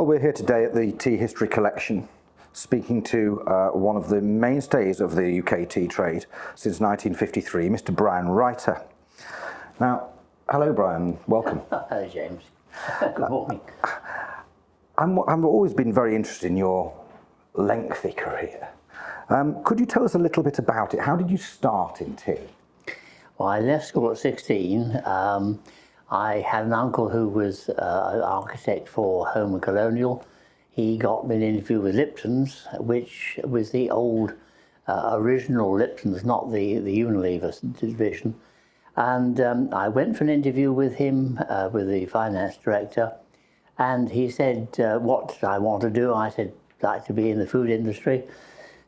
Well, we're here today at the Tea History Collection, speaking to one of the mainstays of the UK tea trade since 1953, Mr. Brian Writer. Now, hello Brian, welcome. Hello James, good morning. I've always been very interested in your lengthy career. Could you tell us a little bit about it? How did you start in tea? Well, I left school at 16. I had an uncle who was an architect for Home and Colonial. He got me an interview with Lipton's, which was the old original Lipton's, not the Unilever division. And I went for an interview with him, with the finance director, and he said, what did I want to do? I said, I'd like to be in the food industry,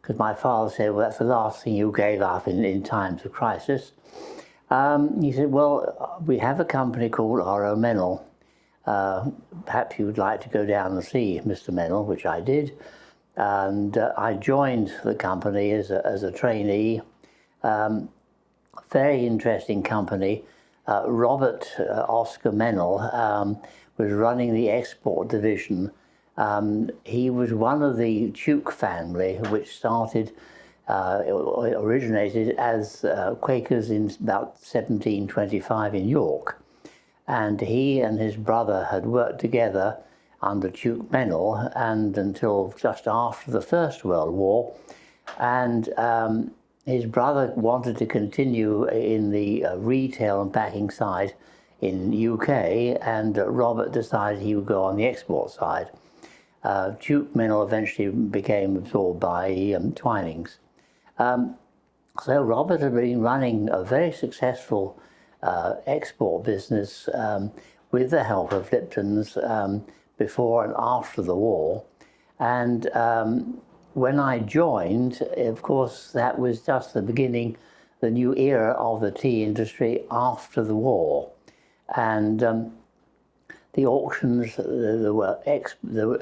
because my father said, well, that's the last thing you gave up in times of crisis. He said, well, we have a company called R.O. Mennell. Perhaps you would like to go down and see Mr. Mennell, which I did. And I joined the company as a trainee. Very interesting company. Robert Oscar Mennell was running the export division. He was one of the Tuke family, which originated as Quakers in about 1725 in York. And he and his brother had worked together under Duke Mennell and until just after the First World War. And his brother wanted to continue in the retail and packing side in UK, and Robert decided he would go on the export side. Duke Mennell eventually became absorbed by Twinings. So Robert had been running a very successful export business with the help of Lipton's before and after the war. And when I joined, of course, that was just the beginning, the new era of the tea industry after the war. And the auctions, the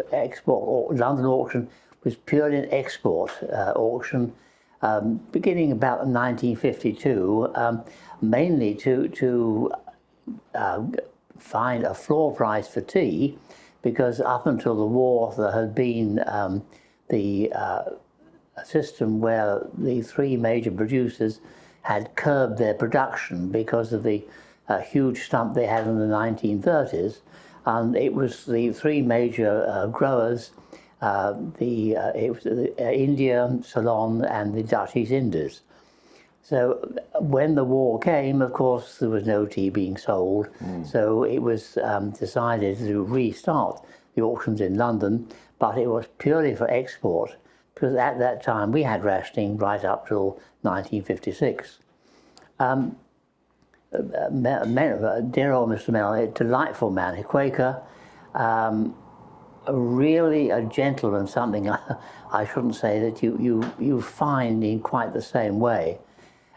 export, London auction was purely an export auction, beginning about 1952, mainly to find a floor price for tea, because up until the war there had been a system where the three major producers had curbed their production because of the huge slump they had in the 1930s. And it was the three major growers, it was India, Ceylon, and the Dutch East Indies. So when the war came, of course, there was no tea being sold. So it was decided to restart the auctions in London, but it was purely for export, because at that time we had rationing right up till 1956. Dear old Mr. Mennell, a delightful man, a Quaker, really a gentleman, something I shouldn't say that you find in quite the same way.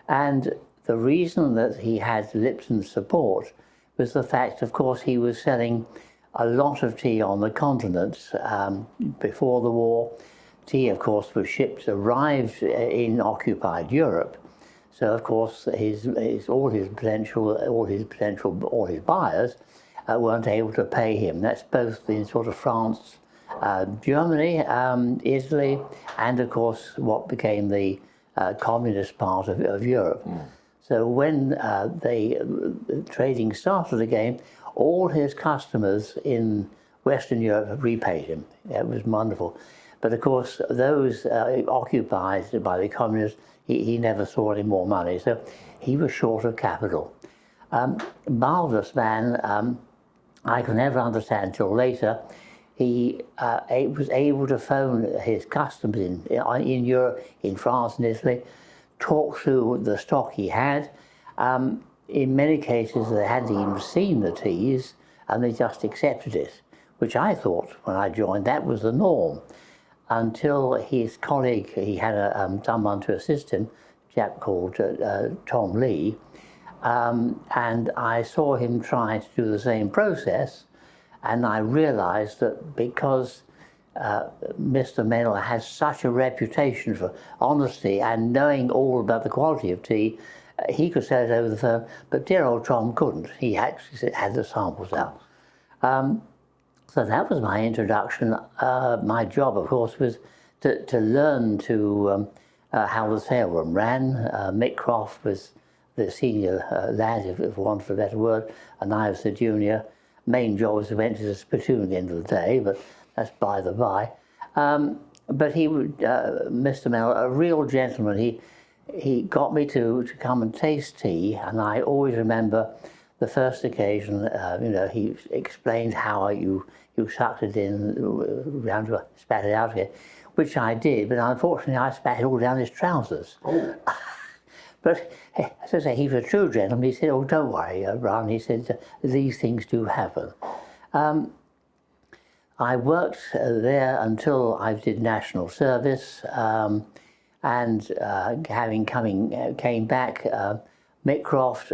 And the reason that he had Lipton's support was the fact, of course, he was selling a lot of tea on the continent before the war. Tea, of course, arrived in occupied Europe. So, of course, all his buyers weren't able to pay him. That's both in sort of France, Germany, Italy, and of course what became the communist part of Europe. So when the trading started again, all his customers in Western Europe repaid him. It was wonderful. But of course, those occupied by the communists, he never saw any more money. So he was short of capital. Marvellous man. I could never understand until later. He was able to phone his customers in Europe, in France and Italy, talk through the stock he had. In many cases, they hadn't even seen the teas, and they just accepted it, which I thought, when I joined, that was the norm. Until his colleague, he had someone to assist him, a chap called Tom Lee, and I saw him trying to do the same process, and I realized that because Mr. Mennell has such a reputation for honesty and knowing all about the quality of tea, he could sell it over the phone, but dear old Tom couldn't. He actually had the samples out. So that was my introduction. My job, of course, was to learn how the sale room ran. Mick Croft was the senior lad, if want for a better word, and I was the junior. Main job was to went to the spittoon at the end of the day, but that's by the by. But he would, Mr. Mel, a real gentleman. He got me to come and taste tea, and I always remember the first occasion. He explained how you sucked it in, round to spat it out again, which I did, but unfortunately I spat it all down his trousers. Oh. But as I say, he was a true gentleman. He said, "Oh, don't worry, Brian." He said, "These things do happen." I worked there until I did national service, and came back, Mick Croft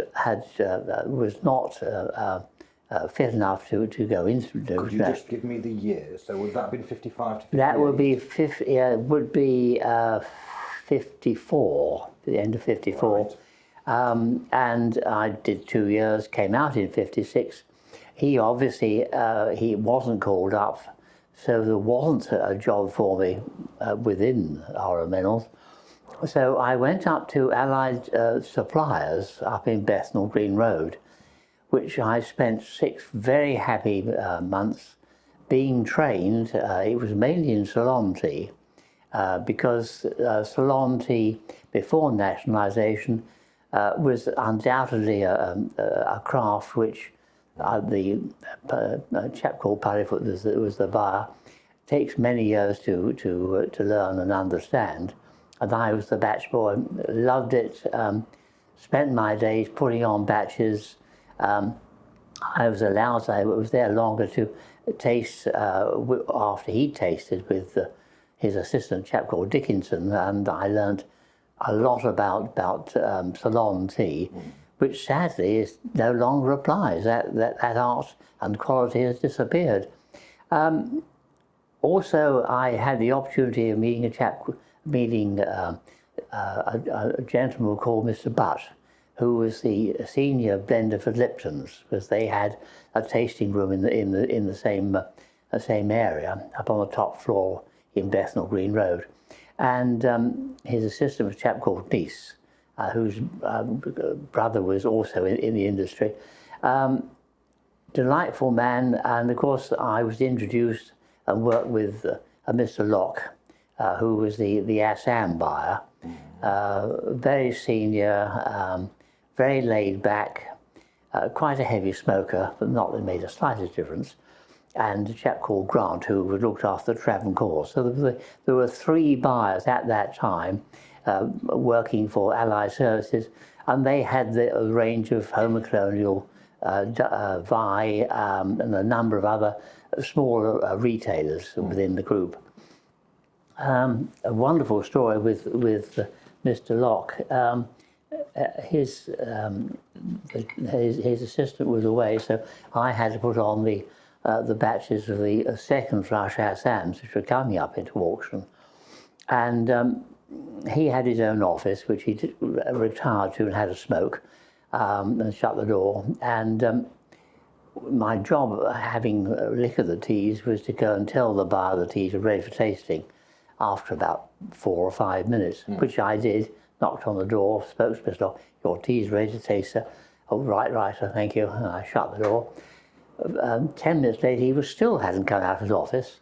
was not fit enough to go into. Could you just give me the year? So would that have been 55 to 58? That would be 54, the end of 54. Right. And I did 2 years, came out in 56. He obviously, he wasn't called up, so there wasn't a job for me within R.O. Minerals. So I went up to Allied Suppliers up in Bethnal Green Road, which I spent 6 very happy months being trained. It was mainly in Ceylon tea, because Ceylon tea before nationalisation was undoubtedly a craft which the chap called Parryfoot was the buyer. Takes many years to learn and understand, and I was the batch boy. Loved it. Spent my days putting on batches. I was allowed. I was there longer to taste after he tasted with his assistant, chap called Dickinson, and I learned a lot about Ceylon tea, which sadly is no longer applies. That art and quality has disappeared. Also, I had the opportunity of meeting a gentleman called Mr. Butt, who was the senior blender for Lipton's, because they had a tasting room in the same area up on the top floor in Bethnal Green Road, and his assistant was a chap called Nice, whose brother was also in the industry. Delightful man, and of course I was introduced and worked with Mr. Locke, who was the Assam buyer. Very senior, very laid back, quite a heavy smoker, but not that made the slightest difference. And a chap called Grant, who looked after the Travancore. So there were 3 buyers at that time working for Allied Services, and they had the range of Homer Colonial, Vi, and a number of other smaller retailers within the group. A wonderful story with Mr. Locke. His assistant was away, so I had to put on the batches of the second flush Assams, which were coming up into auction. And he had his own office, which he retired to and had a smoke, and shut the door. And my job, having liquored the teas, was to go and tell the buyer the teas were ready for tasting after about 4 or 5 minutes, which I did. Knocked on the door, spoke to Mr. Locke, "Your tea's ready to taste, sir." "Oh, right, sir, thank you." And I shut the door. 10 minutes later, he still hadn't come out of his office.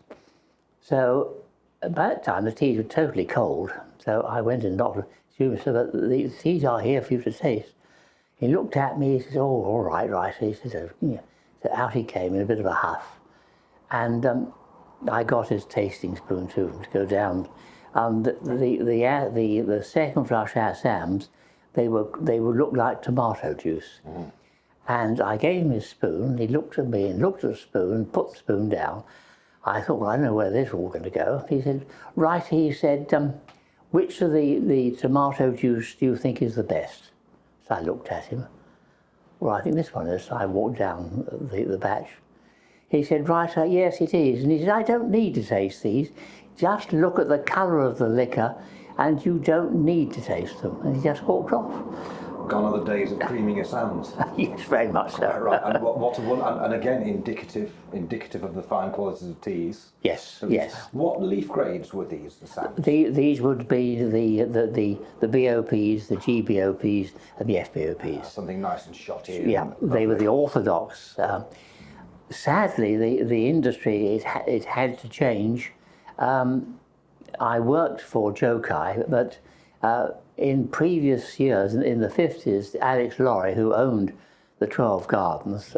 So by that time, the teas were totally cold. So I went and knocked, "Excuse me, sir, but the teas are here for you to taste." He looked at me, he said, "Oh, all right." He said, "Yeah." So out he came in a bit of a huff. And I got his tasting spoon to go down. The second flush Assams, they would look like tomato juice. And I gave him his spoon. He looked at me and looked at the spoon, put the spoon down. I thought, well, I don't know where this is all going to go. He said, "Right," he said, "which of the tomato juice do you think is the best?" So I looked at him. "Well, I think this one is." So I walked down the batch. He said, "Right, yes, it is." And he said, "I don't need to taste these. Just look at the colour of the liquor and you don't need to taste them." And he just walked off. Gone are the days of creaming your sands. Yes, very much so. Right, and and again indicative of the fine qualities of teas. Yes, So yes. What leaf grades were these? The sands. These would be the BOPs, the GBOPs, and the FBOPs. Something nice and shotty. Yeah, they were the orthodox. Sadly, the industry it had to change. I worked for Jokai, but in previous years, in the 50s, Alex Lorry, who owned the 12 gardens,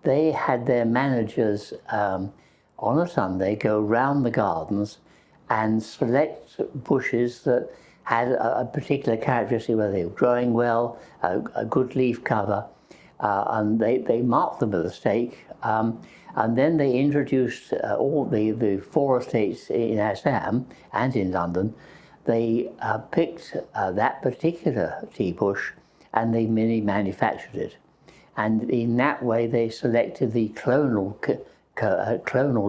they had their managers on a Sunday go round the gardens and select bushes that had a particular characteristic, whether they were growing well, a good leaf cover, and they marked them with a stake. And then they introduced all the 4 estates in Assam and in London. They picked that particular tea bush and they mini manufactured it. And in that way they selected the clonal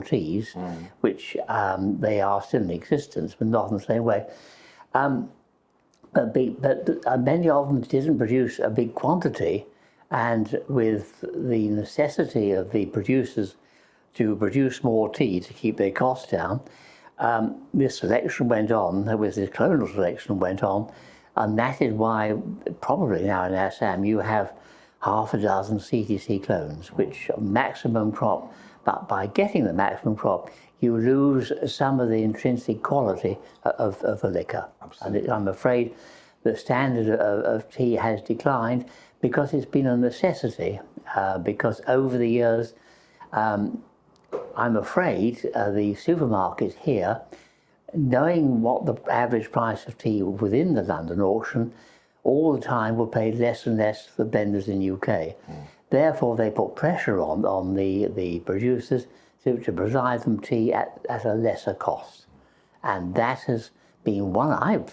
teas, which they are still in existence, but not in the same way. But many of them didn't produce a big quantity, and with the necessity of the producers to produce more tea to keep their costs down, this selection went on, this clonal selection went on, and that is why probably now in Assam you have half a dozen CTC clones, which are maximum crop, but by getting the maximum crop, you lose some of the intrinsic quality of the liquor. Absolutely. And I'm afraid the standard of tea has declined because it's been a necessity, because over the years, I'm afraid the supermarkets here, knowing what the average price of tea within the London auction, all the time will pay less and less for blenders in the UK. Therefore, they put pressure on the producers to provide them tea at a lesser cost. And that has been one of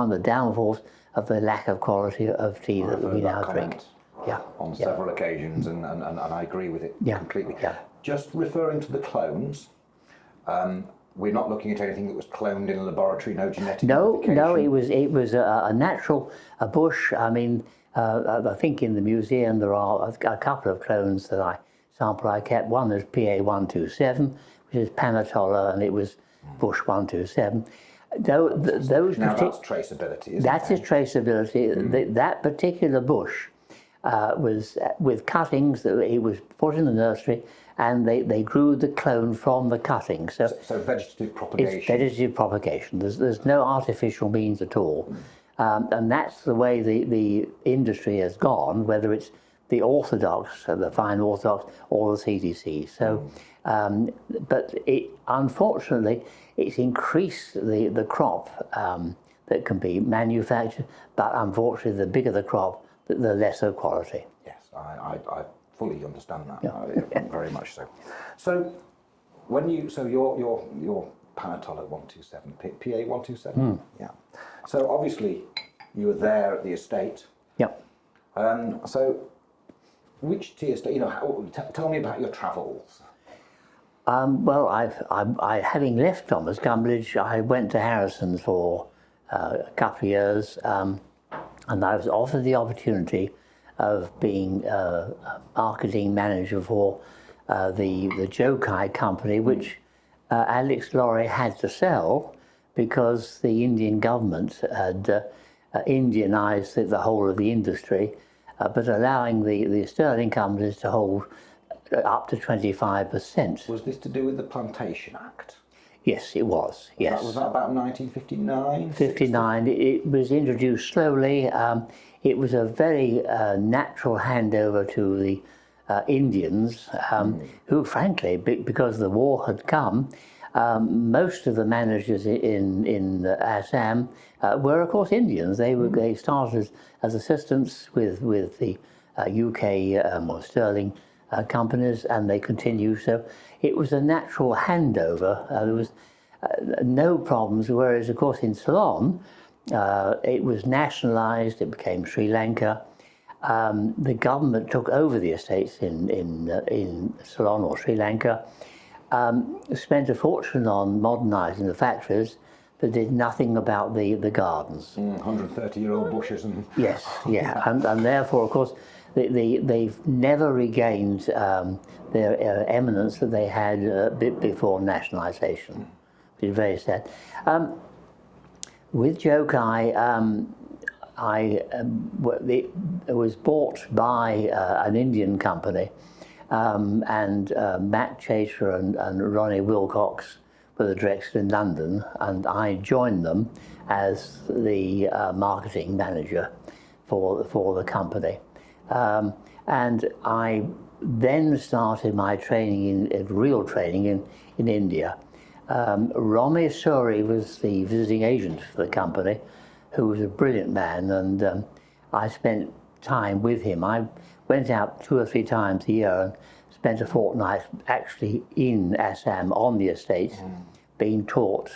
the downfalls of the lack of quality of tea that we now drink. Yeah. On several occasions, and I agree with it completely. Yeah. Just referring to the clones, we're not looking at anything that was cloned in a laboratory, no genetic modification. No, it was a natural bush. I mean, I think in the museum there are a couple of clones that I kept. One is PA127, which is Panatola, and it was Bush 127. Those now that's traceability, isn't that is traceability. That particular bush was with cuttings that it was put in the nursery, and they grew the clone from the cuttings. So vegetative propagation. It's vegetative propagation. There's no artificial means at all. And that's the way the industry has gone, whether it's the orthodox, the fine orthodox, or the CTC. So, but unfortunately, it's increased the crop that can be manufactured, but unfortunately, the bigger the crop, the lesser quality. Yes, I fully understand that, very much so. So, your Panatola 127, PA 127, yeah. So obviously, you were there at the estate. Yep. So, which tea estate? Tell me about your travels. Well, I having left Thomas Gumbridge, I went to Harrison for a couple of years, and I was offered the opportunity of being a marketing manager for the Jokai company, which Alex Lorry had to sell because the Indian government had Indianized the whole of the industry, but allowing the sterling companies to hold up to 25%. Was this to do with the Plantation Act? Yes, it was. Yes. Was that about 1959? 59. It was introduced slowly. It was a very natural handover to the Indians, who, frankly, because the war had come, most of the managers in Assam were, of course, Indians. They started as assistants with the UK or sterling companies, and they continue. So it was a natural handover. There was no problems. Whereas, of course, in Ceylon, it was nationalised. It became Sri Lanka. The government took over the estates in Ceylon or Sri Lanka. Spent a fortune on modernising the factories. but did nothing about the gardens. 130-year-old bushes and... Yes, yeah, and therefore, of course, they've never regained their eminence that they had a bit before nationalisation, which is very sad. With Jokai, it was bought by an Indian company, and Matt Chater and Ronnie Wilcox were the directors in London, and I joined them as the marketing manager for the company. And I then started my training real training in India. Rami Suri was the visiting agent for the company, who was a brilliant man, and I spent time with him. I went out 2 or 3 times a year and spent a fortnight actually in Assam on the estates, being taught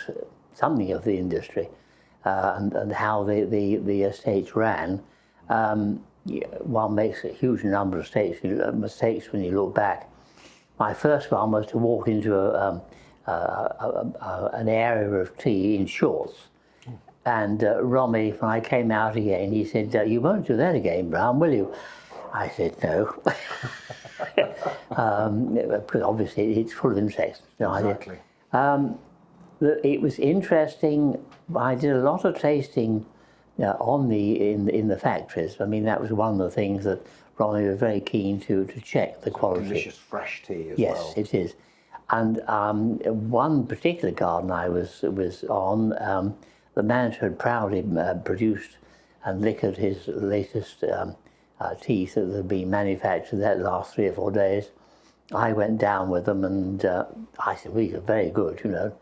something of the industry and how the estates ran. One makes a huge number of mistakes when you look back. My first one was to walk into an area of tea in shorts. And Romy, when I came out again, he said, "You won't do that again, Brown, will you?" I said, "No." Because obviously it's full of insects. No Exactly. idea. It was interesting. I did a lot of tasting in the factories. I mean, that was one of the things that Romy was very keen to check the quality. Delicious fresh tea as well. Yes, it is. And one particular garden I was on, the manager had proudly produced and liquored his latest teas that had been manufactured that last 3 or 4 days. I went down with them, and I said, "Well, you're very good, you know."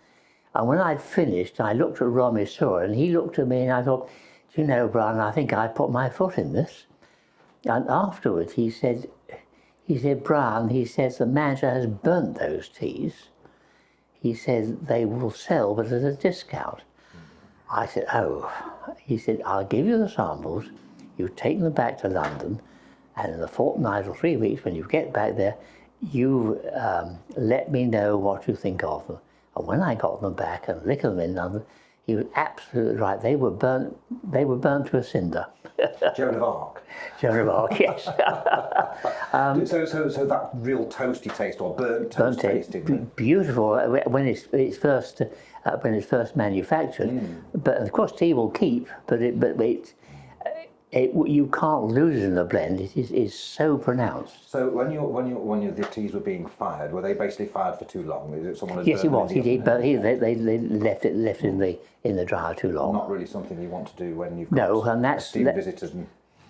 And when I'd finished, I looked at Romy Sura, and he looked at me, and I thought, "Do you know, Brian, I think I put my foot in this." And afterwards, he said, "Brian," he says, "the manager has burnt those teas." He said, "They will sell, but at a discount." I said, "Oh." He said, "I'll give you the samples, you take them back to London, and in a fortnight or 3 weeks, when you get back there, you let me know what you think of them." And when I got them back and liquored them in London, he was absolutely right. They were burnt to a cinder. Joan of Arc. Joan of Arc, yes. So that real toasty taste, or burnt toast taste, beautiful when it's first manufactured. But of course, tea will keep, but you can't lose it in the blend. It is so pronounced. So when the teas were being fired, were they basically fired for too long? Is it someone? Yes, he was. He did, but they left it in the dryer too long. Not really something you want to do when you've got esteemed visitors.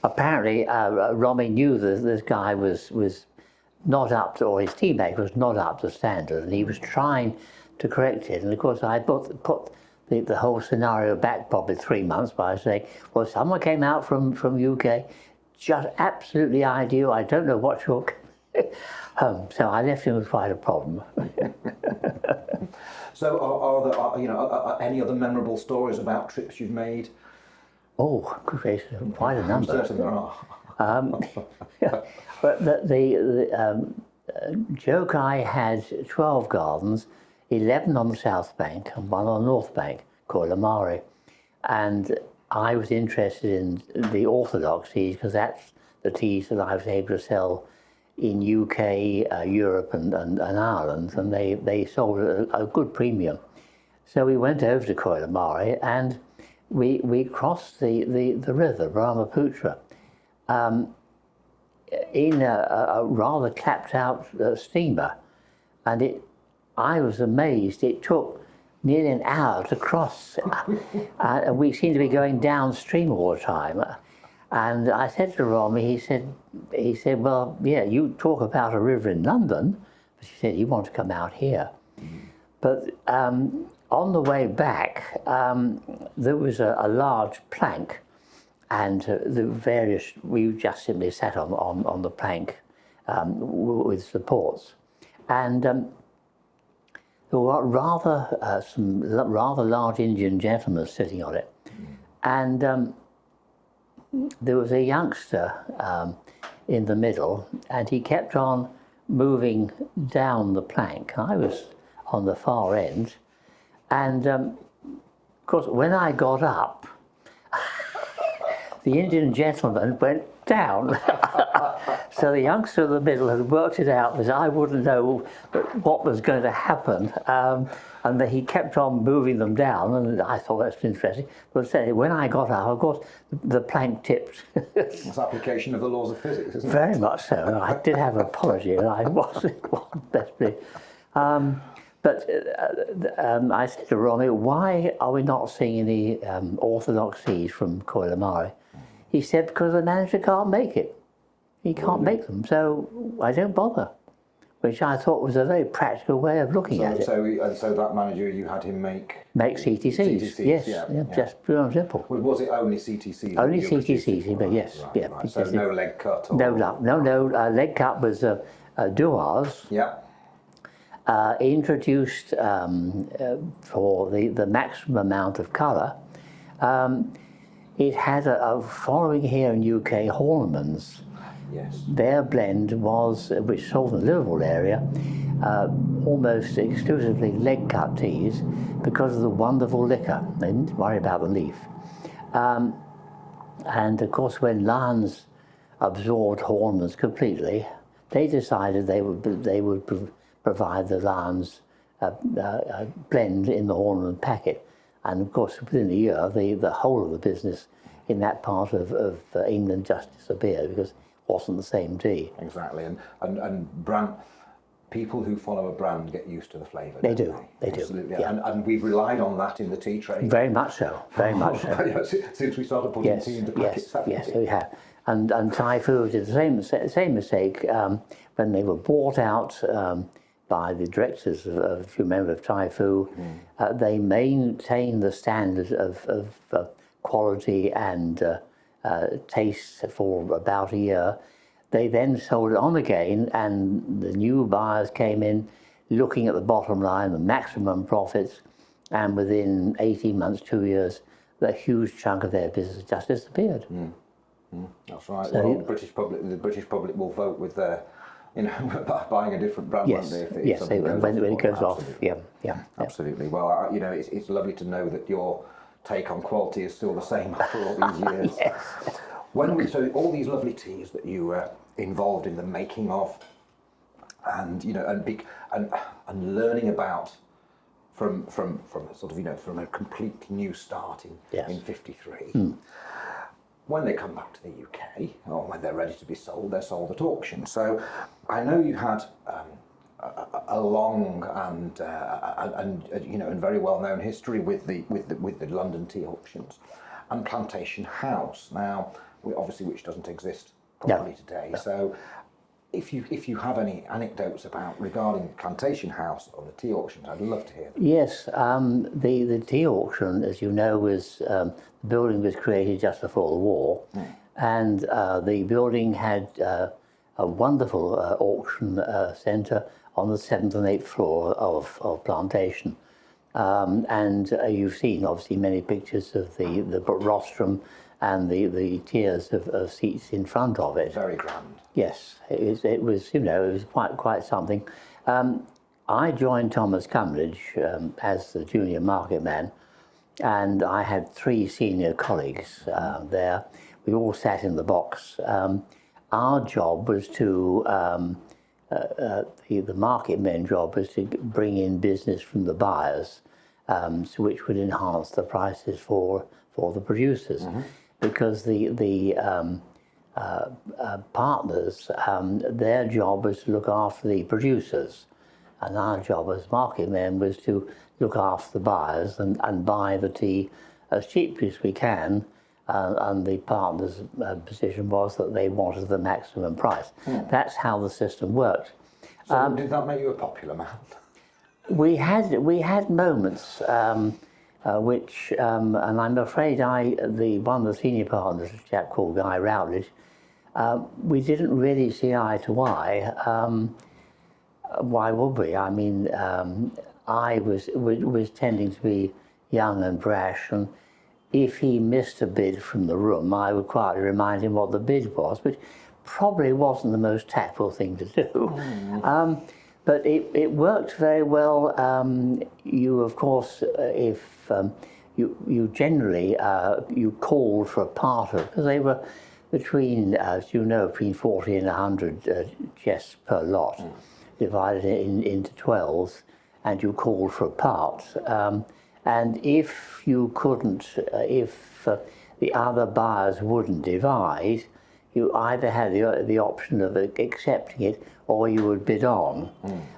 Apparently, Romy knew that this guy was not up to, or his teammate was not up to standard, and he was trying to correct it. And of course, I put the whole scenario back probably 3 months by saying, "Well, someone came out from UK, just absolutely ideal. I don't know what you're." So I left him with quite a problem. So are there any other memorable stories about trips you've made? Oh, good gracious, quite a number. I'm certain there are. But the Jokai had 12 gardens, 11 on the south bank and 1 on the north bank, called Amari. And I was interested in the orthodox teas because that's the teas that I was able to sell in UK, Europe and Ireland, and they sold at a good premium. So we went over to Koilamari and we crossed the river, Brahmaputra, in a rather clapped out steamer. And I was amazed. It took nearly an hour to cross. And we seemed to be going downstream all the time. And I said to Romy, he said, "Well, yeah, you talk about a river in London," but he said, "You want to come out here." But on the way back, there was a large plank, and we just simply sat on the plank with supports. And there were some rather large Indian gentlemen sitting on it. And there was a youngster in the middle, and he kept on moving down the plank. I was on the far end, and of course, when I got up, the Indian gentleman went down. So the youngster in the middle had worked it out that I wouldn't know what was going to happen. And that he kept on moving them down, and I thought that's interesting. But when I got up, of course, the plank tipped. It's application of the laws of physics, isn't it? Very much so. And I did have an apology, and I wasn't best pleased. But I said to Romy, why are we not seeing any orthodox teas from Koilamari? He said, because the manager can't make it. He can't make them, so I don't bother. Which I thought was a very practical way of looking at it. So that manager, you had him make CTCs, yes, just pure and simple. Was it only CTCs? Only CTCs, but yes, right, yeah. Right. So no leg cut? Or... No, leg cut was Duars. Yeah. Introduced for the maximum amount of colour. It had a following here in UK, Horniman's. Yes. Their blend was, which sold in the Liverpool area, almost exclusively leg cut teas because of the wonderful liquor. They didn't worry about the leaf. And of course, when Lyons absorbed Horniman's completely, they decided they would provide the Lyons blend in the Horniman packet. And of course, within a year, the whole of the business in that part of England just disappeared because wasn't the same tea. Exactly, and brand people who follow a brand get used to the flavour. They do. Absolutely, Yeah. And we've relied on that in the tea trade. Very much so. Very much so. Since we started putting tea into packets. Yes, we have. And Thai food did the same mistake when they were bought out by the directors of if you remember, of Thai food. They maintained the standard of quality and taste for about a year. They then sold it on again, and the new buyers came in looking at the bottom line, the maximum profits, and within 18 months, 2 years, a huge chunk of their business just disappeared. That's right. So, well, the British public will vote with their, buying a different brand, yes, won't they? Yes, when it goes off. Yeah. Absolutely. Well, it's lovely to know that your take on quality is still the same after all these years. Yes. So all these lovely teas that you were involved in the making of, and and learning about from sort of from a completely new start in 53. When they come back to the UK, or when they're ready to be sold, they're sold at auction. So I know you had a long and very well known history with the London tea auctions and Plantation House. Now, obviously, which doesn't exist properly today. No. So, if you have any anecdotes regarding Plantation House or the tea auctions, I'd love to hear them. Yes, the tea auction, as you know, was the building was created just before the war, and the building had a wonderful auction centre on the 7th and 8th floor of Plantation. And you've seen, obviously, many pictures of the rostrum and the tiers of seats in front of it. Very grand. Yes, it was quite something. I joined Thomas Cumberledge as the junior market man, and I had 3 senior colleagues there. We all sat in the box. Our job was to the market men job was to bring in business from the buyers, which would enhance the prices for the producers, because the partners, their job was to look after the producers, and our job as market men was to look after the buyers and buy the tea as cheaply as we can. And the partners' position was that they wanted the maximum price. That's how the system worked. So did that make you a popular man? We had moments which, and I'm afraid one of the senior partners, a chap called Guy Routledge, we didn't really see eye to eye. Why would we? I mean, I was tending to be young and brash, and if he missed a bid from the room, I would quietly remind him what the bid was, which probably wasn't the most tactful thing to do. But it worked very well. You, of course, if you generally you called for a part of, because they were between, as you know, between 40 and 100 chests per lot, divided into 12s, and you called for a part. And if you couldn't, if the other buyers wouldn't divide, you either had the option of accepting it or you would bid on.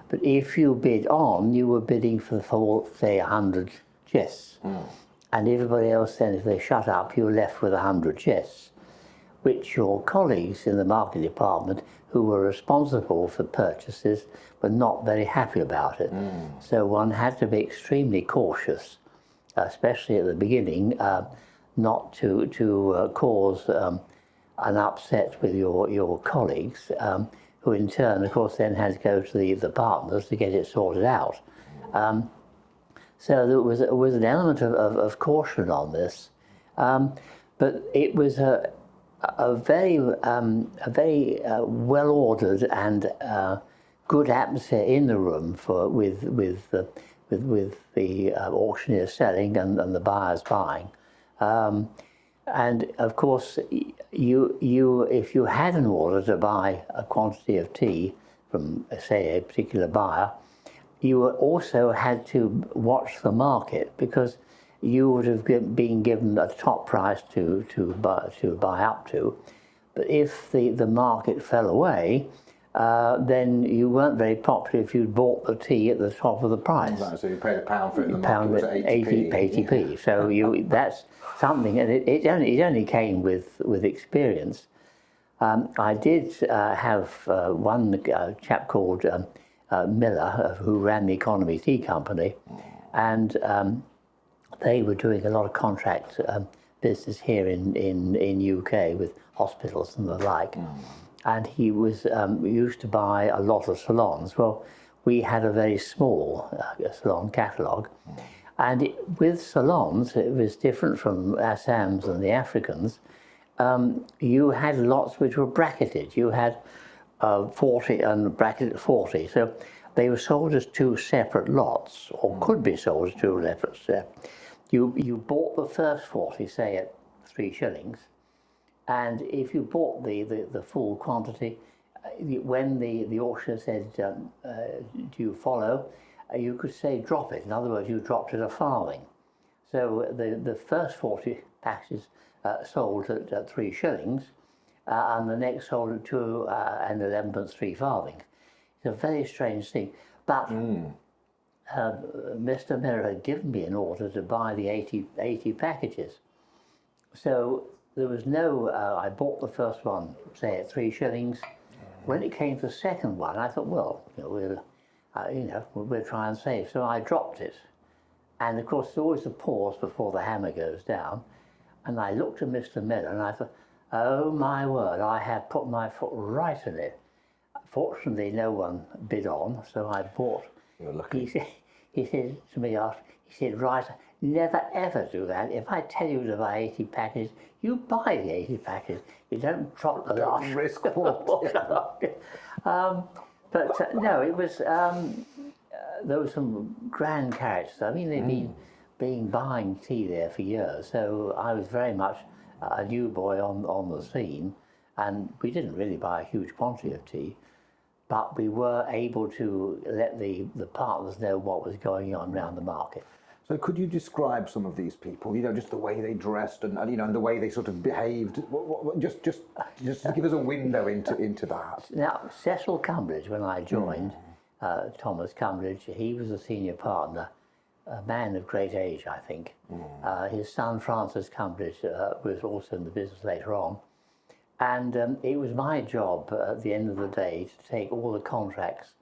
But if you bid on, you were bidding for the full, say, 100 chests. And everybody else then, if they shut up, you were left with 100 chests, which your colleagues in the market department who were responsible for purchases were not very happy about it. So one had to be extremely cautious, especially at the beginning, not to cause an upset with your colleagues, who in turn, of course, then had to go to the partners to get it sorted out. So there was an element of caution on this, but it was a very well ordered and good atmosphere in the room with the auctioneer selling and the buyers buying. And of course, if you had an order to buy a quantity of tea from, say, a particular buyer, you also had to watch the market, because you would have been given a top price to buy up to. But if the market fell away, then you weren't very popular if you'd bought the tea at the top of the price. So you paid £1 for it, and the market was at 80p. Yeah. So that's something, and it only came with experience. I did have one chap called Miller, who ran the Economy Tea Company, and they were doing a lot of contract business here in UK with hospitals and the like. And he was used to buy a lot of salons. Well, we had a very small salon catalogue, and with salons it was different from Assams and the Africans. You had lots which were bracketed. You had 40 and bracketed 40, so they were sold as two separate lots, or could be sold as two separate. You bought the first 40, say, at 3 shillings, and if you bought the full quantity, when the auctioneer said, do you follow, you could say drop it. In other words, you dropped it a farthing. So the first 40 packages sold at 3 shillings, and the next sold at 2 and 11 3 farthings. It's a very strange thing. But Mr. Miller had given me an order to buy the 80 packages. So there was no, I bought the first one, say, at 3 shillings. When it came to the second one, I thought, well, we'll try and save. So I dropped it. And of course, there's always a pause before the hammer goes down. And I looked at Mr. Miller and I thought, oh my word, I had put my foot right in it. Fortunately, no one bid on, so I bought. You're lucky. He said to me after, he said, right, never ever do that. If I tell you to buy 80 packages, you buy the 80 packages. You don't drop the lot. Don't risk what? But no, it was, there were some grand characters. I mean, they've been buying tea there for years, so I was very much a new boy on the scene, and we didn't really buy a huge quantity of tea, but we were able to let the partners know what was going on around the market. So could you describe some of these people, just the way they dressed and and the way they sort of behaved, just to give us a window into that? Now, Cecil Cumbridge, when I joined, Thomas Cumbridge, he was a senior partner, a man of great age, I think. His son, Francis Cumbridge, was also in the business later on. And it was my job at the end of the day to take all the contracts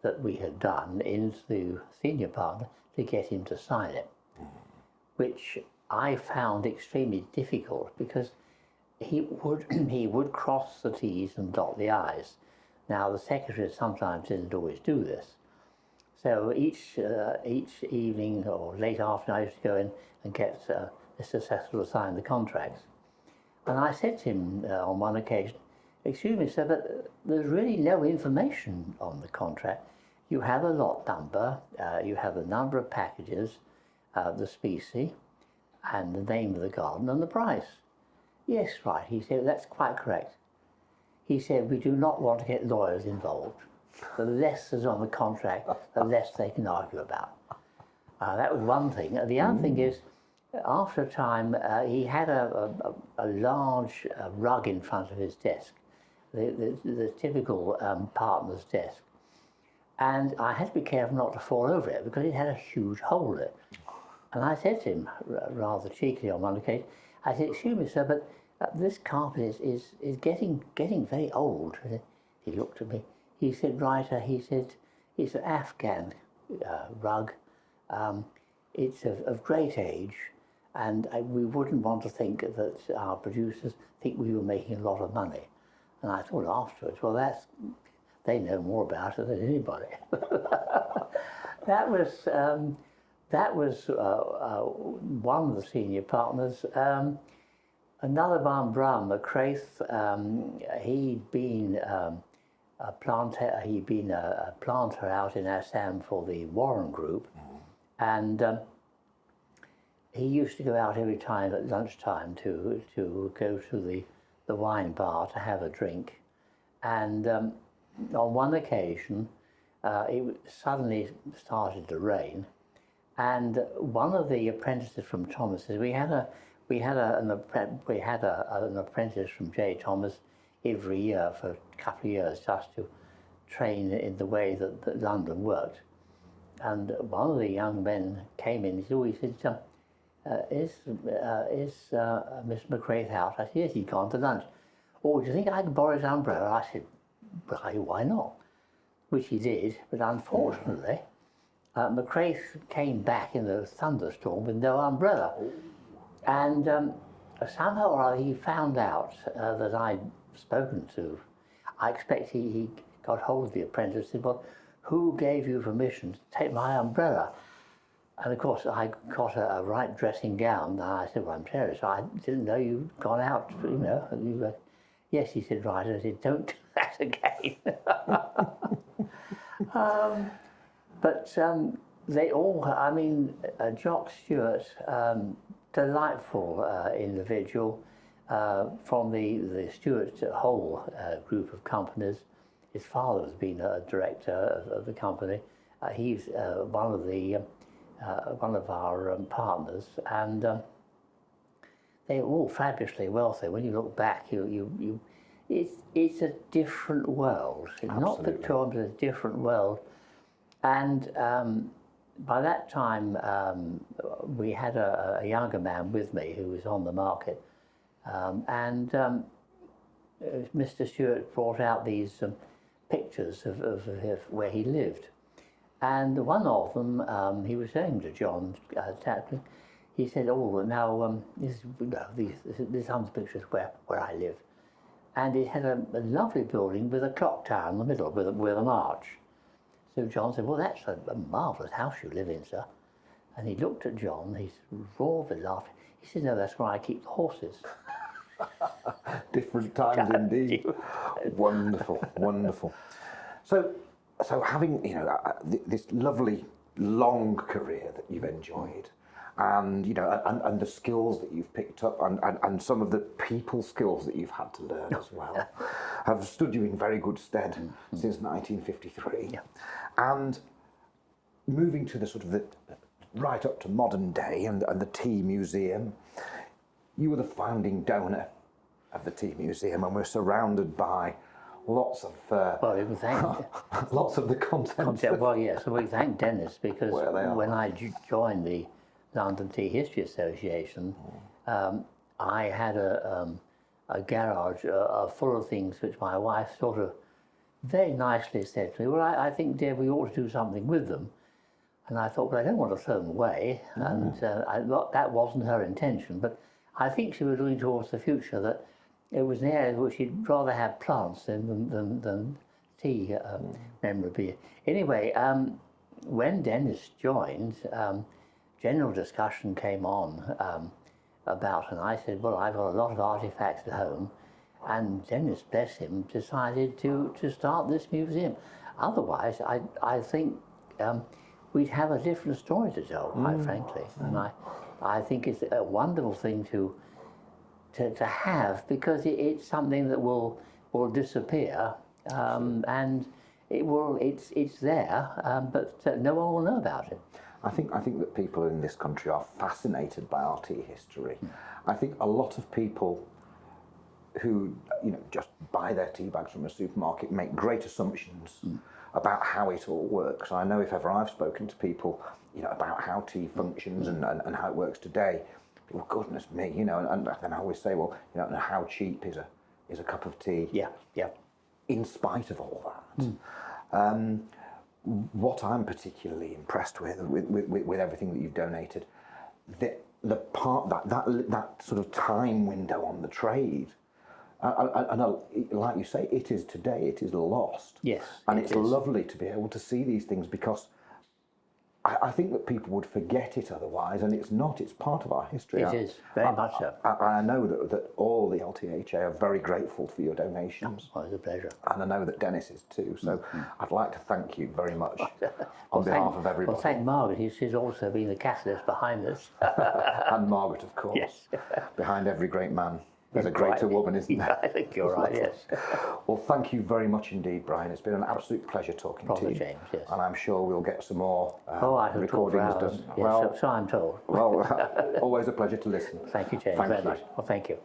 that we had done into the senior partner to get him to sign it, which I found extremely difficult because he would cross the T's and dot the I's. Now, the secretary sometimes didn't always do this. So each evening or late afternoon, I used to go in and get Mr. Cecil to sign the contracts. And I said to him on one occasion, excuse me, sir, but there's really no information on the contract. You have a lot number, you have the number of packages, the specie, and the name of the garden and the price. Yes, right, he said, that's quite correct. He said, we do not want to get lawyers involved. The less is on the contract, the less they can argue about. That was one thing. The other thing is, after a time, he had a large rug in front of his desk, the typical partner's desk. And I had to be careful not to fall over it because it had a huge hole in it. And I said to him, rather cheekily on one occasion, I said, excuse me, sir, but this carpet is getting very old. He looked at me. He said, Writer, he said, it's an Afghan rug. It's of great age, and we wouldn't want to think that our producers think we were making a lot of money. And I thought afterwards, well, they know more about it than anybody. That was one of the senior partners. Another one, Bram McCraith, he'd been a planter out in Assam for the Warren Group, and he used to go out every time at lunchtime to go to the wine bar to have a drink. And on one occasion, it suddenly started to rain, and one of the apprentices from Thomas's, we had an apprentice from J. Thomas every year for a couple of years just to train in the way that London worked. And one of the young men came in. He said, "Is Mr. McCraith out?" I said, "Yes, he's gone to lunch." "Oh, do you think I can borrow his umbrella?" I said, "Why not?" Which he did, but unfortunately, McCraith came back in a thunderstorm with no umbrella. And somehow or other he found out that I'd spoken to. I expect he got hold of the apprentice and said, "Well, who gave you permission to take my umbrella?" And of course I got a right dressing gown, and I said, "Well, I'm sorry, so I didn't know you'd gone out, you know." And "Yes," he said, "right." I said, "Don't do that again." But they all, I mean, Jock Stewart, delightful individual from the Stewart Hole group of companies. His father has been a director of the company. He's one of our partners, and they're all fabulously wealthy. When you look back, it's a different world. It's not Victorian, but a different world. And by that time, we had a younger man with me who was on the market, and Mr. Stewart brought out these pictures of where he lived. And one of them, he was saying to John Tapley, he said, "Oh, now this one's pictures where I live." And it had a lovely building with a clock tower in the middle with an arch. So John said, "Well, that's a marvellous house you live in, sir." And he looked at John, he roared with laughter. He said, "No, that's where I keep the horses." Different times indeed. Wonderful, wonderful. So having, you know, this lovely long career that you've enjoyed, and you know, and the skills that you've picked up, and some of the people skills that you've had to learn as well, have stood you in very good stead since 1953. Yeah. And moving to the sort of right up to modern day and the Tea Museum, you were the founding donor of the Tea Museum, and we're surrounded by lots of Well, we thank lots of the content. Well, yes, we thank Dennis, because when I joined the London Tea History Association, I had a garage full of things which my wife sort of very nicely said to me, "Well, I think, dear, we ought to do something with them." And I thought, well, I don't want to throw them away. And that wasn't her intention. But I think she was looking towards the future, that it was an area where she'd rather have plants than tea memorabilia. Anyway, when Dennis joined, general discussion came on about, and I said, well, I've got a lot of artifacts at home. And Dennis, bless him, decided to start this museum. Otherwise, I think we'd have a different story to tell, quite frankly. And I think it's a wonderful thing to have, because it's something that will disappear, and it's there, but no one will know about it. I think that people in this country are fascinated by our tea history. I think a lot of people who just buy their tea bags from a supermarket make great assumptions about how it all works. I know if ever I've spoken to people about how tea functions and how it works today, well, goodness me, and then I always say, well, and how cheap is a cup of tea? Yeah, yeah. In spite of all that. What I'm particularly impressed with everything that you've donated, the part that sort of time window on the trade, and like you say, it is today, it is lost. Yes, and it's lovely to be able to see these things, because I think that people would forget it otherwise, and it's not. It's part of our history. It is, very much so. I know that all the LTHA are very grateful for your donations. Oh, it's a pleasure. And I know that Dennis is too, so I'd like to thank you very much on behalf of everybody. Well, thank Margaret, she's also been the catalyst behind this. And Margaret, of course. Yes. Behind every great man, there's a greater woman, isn't there? I think you're right, yes. Well, thank you very much indeed, Brian. It's been an absolute pleasure talking to you. James, yes. And I'm sure we'll get some more I could talk for recordings hours. done. Yes, so I'm told. Well, always a pleasure to listen. Thank you, James, Thank very you. much. Well, thank you.